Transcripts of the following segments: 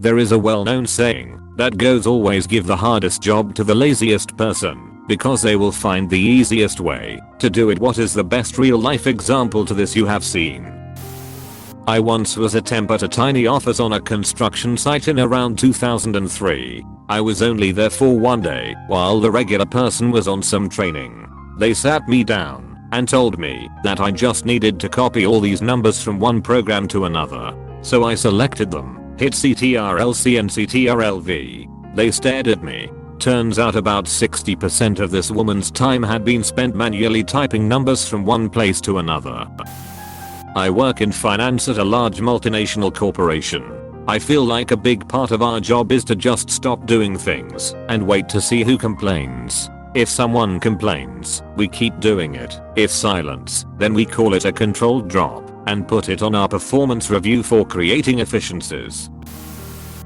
There is a well-known saying that goes always give the hardest job to the laziest person because they will find the easiest way to do it. What is the best real-life example to this you have seen? I once was a temp at a tiny office on a construction site in around 2003. I was only there for one day while the regular person was on some training. They sat me down and told me that I just needed to copy all these numbers from one program to another. So I selected them, hit CTRL-C and CTRL-V. They stared at me. Turns out about 60% of this woman's time had been spent manually typing numbers from one place to another. I work in finance at a large multinational corporation. I feel like a big part of our job is to just stop doing things and wait to see who complains. If someone complains, we keep doing it. If silence, then we call it a controlled drop and put it on our performance review for creating efficiencies.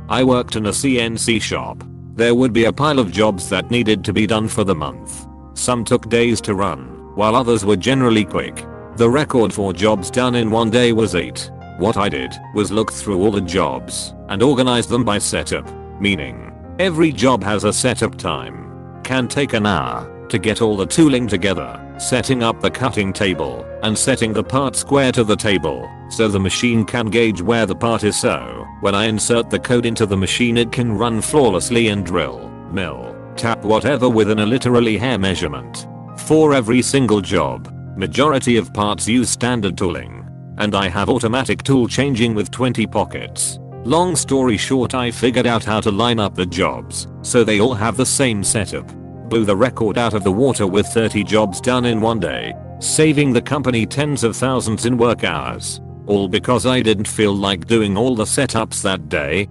I worked in a CNC shop. There would be a pile of jobs that needed to be done for the month. Some took days to run, while others were generally quick. The record for jobs done in one day was 8. What I did was look through all the jobs and organize them by setup, meaning every job has a setup time. Can take an hour to get all the tooling together, setting up the cutting table and setting the part square to the table so the machine can gauge where the part is, so when I insert the code into the machine it can run flawlessly and drill, mill, tap whatever within a literally hair measurement. For every single job, majority of parts use standard tooling, and I have automatic tool changing with 20 pockets. Long story short, I figured out how to line up the jobs so they all have the same setup. Blew the record out of the water with 30 jobs done in one day, saving the company tens of thousands in work hours. All because I didn't feel like doing all the setups that day.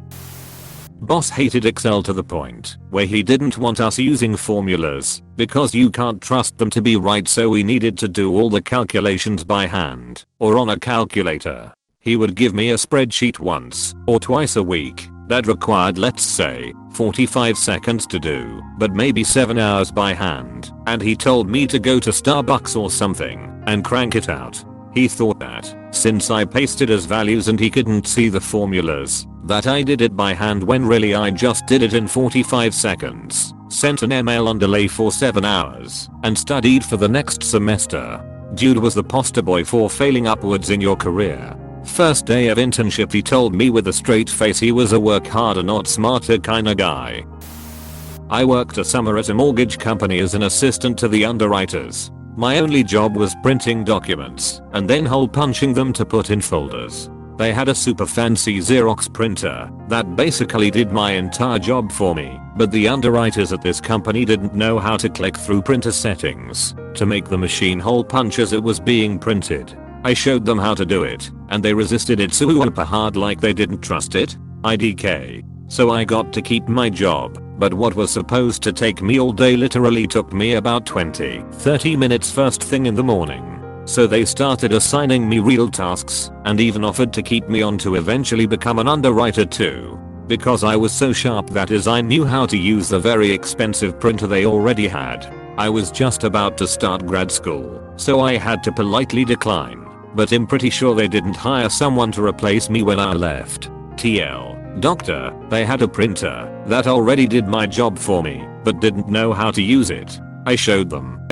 Boss hated Excel to the point where he didn't want us using formulas because you can't trust them to be right, so we needed to do all the calculations by hand or on a calculator. He would give me a spreadsheet once or twice a week that required, let's say, 45 seconds to do, but maybe 7 hours by hand, and he told me to go to Starbucks or something and crank it out. He thought that since I pasted as values and he couldn't see the formulas, that I did it by hand, when really I just did it in 45 seconds, sent an email on delay for 7 hours, and studied for the next semester. Dude was the poster boy for failing upwards in your career. First day of internship he told me with a straight face he was a work harder not smarter kinda guy. I worked a summer at a mortgage company as an assistant to the underwriters. My only job was printing documents and then hole punching them to put in folders. They had a super fancy Xerox printer that basically did my entire job for me, but the underwriters at this company didn't know how to click through printer settings to make the machine hole punch as it was being printed. I showed them how to do it, and they resisted it super hard like they didn't trust it. IDK. So I got to keep my job, but what was supposed to take me all day literally took me about 20-30 minutes first thing in the morning. So they started assigning me real tasks and even offered to keep me on to eventually become an underwriter too. Because I was so sharp, that is, I knew how to use the very expensive printer they already had. I was just about to start grad school, so I had to politely decline. But I'm pretty sure they didn't hire someone to replace me when I left. TL. Doctor, they had a printer that already did my job for me, but didn't know how to use it. I showed them.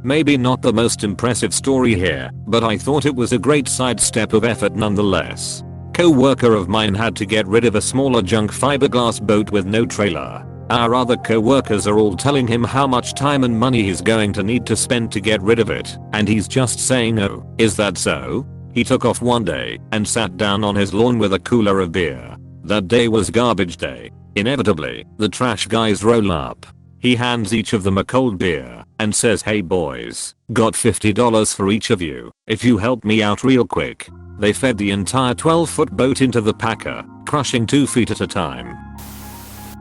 Maybe not the most impressive story here, but I thought it was a great sidestep of effort nonetheless. Co-worker of mine had to get rid of a smaller junk fiberglass boat with no trailer. Our other co-workers are all telling him how much time and money he's going to need to spend to get rid of it, and he's just saying no. Is that so? He took off one day and sat down on his lawn with a cooler of beer. That day was garbage day. Inevitably, the trash guys roll up. He hands each of them a cold beer and says, "Hey boys, got $50 for each of you if you help me out real quick." They fed the entire 12-foot boat into the packer, crushing 2 feet at a time.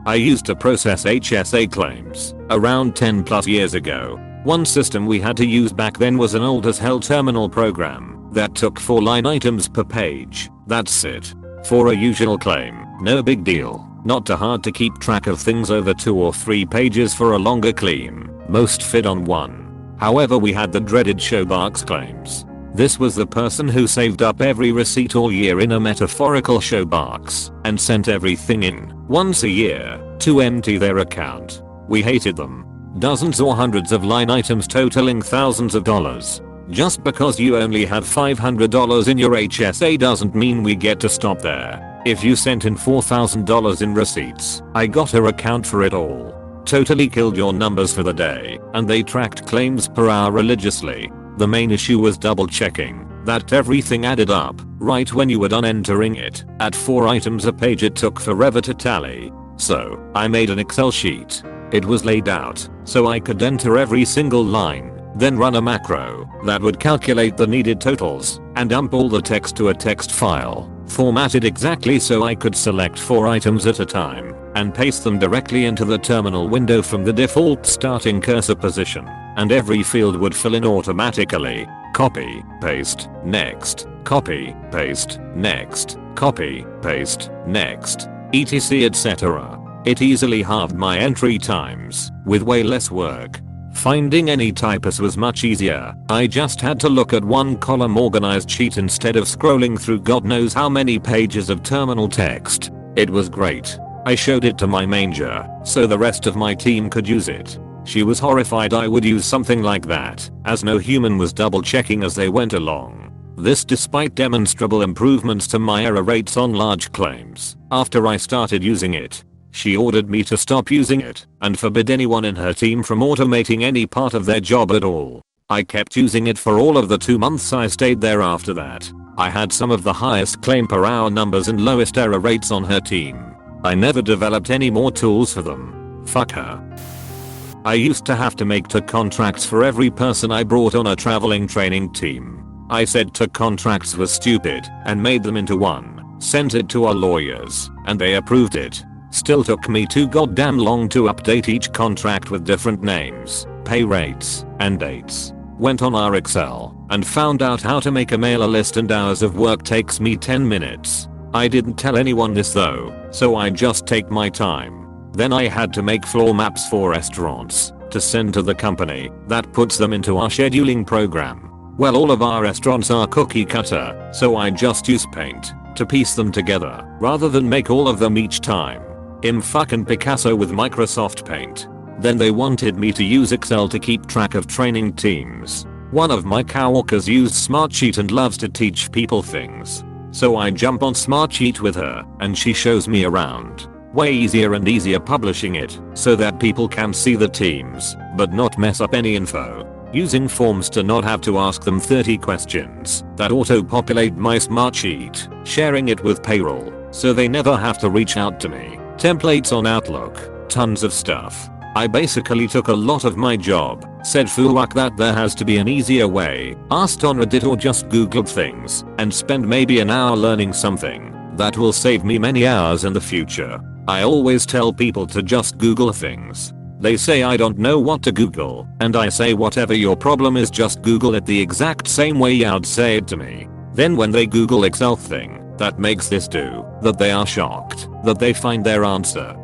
I used to process HSA claims around 10 plus years ago. One system we had to use back then was an old as hell terminal program that took 4 line items per page. That's it. For a usual claim, no big deal. Not too hard to keep track of things over 2 or 3 pages. For a longer claim, most fit on 1. However, we had the dreaded showbox claims. This was the person who saved up every receipt all year in a metaphorical show box and sent everything in once a year to empty their account. We hated them. Dozens or hundreds of line items totaling thousands of dollars. Just because you only had $500 in your HSA doesn't mean we get to stop there. If you sent in $4,000 in receipts, I got her account for it all. Totally killed your numbers for the day, and they tracked claims per hour religiously. The main issue was double checking that everything added up right when you were done entering it. At 4 items a page it took forever to tally. So I made an Excel sheet. It was laid out so I could enter every single line, then run a macro that would calculate the needed totals and dump all the text to a text file, formatted exactly so I could select 4 items at a time and paste them directly into the terminal window from the default starting cursor position, and every field would fill in automatically. Copy, paste, next, copy, paste, next, copy, paste, next, etc etc. It easily halved my entry times with way less work. Finding any typos was much easier. I just had to look at one column organized sheet instead of scrolling through God knows how many pages of terminal text. It was great. I showed it to my manager so the rest of my team could use it. She was horrified I would use something like that, as no human was double checking as they went along. This despite demonstrable improvements to my error rates on large claims. After I started using it, she ordered me to stop using it and forbid anyone in her team from automating any part of their job at all. I kept using it for all of the 2 months I stayed there after that. I had some of the highest claim per hour numbers and lowest error rates on her team. I never developed any more tools for them. Fuck her. I used to have to make TO contracts for every person I brought on a traveling training team. I said TO contracts were stupid and made them into one, sent it to our lawyers, and they approved it. Still took me too goddamn long to update each contract with different names, pay rates, and dates. Went on our Excel and found out how to make a mailer list, and hours of work takes me 10 minutes. I didn't tell anyone this though, so I just take my time. Then I had to make floor maps for restaurants to send to the company that puts them into our scheduling program. Well, all of our restaurants are cookie cutter, so I just use Paint to piece them together rather than make all of them each time. I'm fucking Picasso with Microsoft Paint. Then they wanted me to use Excel to keep track of training teams. One of my coworkers used Smartsheet and loves to teach people things. So I jump on Smartsheet with her and she shows me around. Way easier and easier publishing it so that people can see the teams but not mess up any info. Using forms to not have to ask them 30 questions that auto-populate my Smartsheet. Sharing it with payroll so they never have to reach out to me. Templates on Outlook. Tons of stuff. I basically took a lot of my job, said fuck that there has to be an easier way, asked on Reddit or just googled things, and spend maybe an hour learning something that will save me many hours in the future. I always tell people to just Google things. They say I don't know what to Google, and I say whatever your problem is just Google it the exact same way you'd say it to me. Then when they Google Excel thing that makes this do, that they are shocked that they find their answer.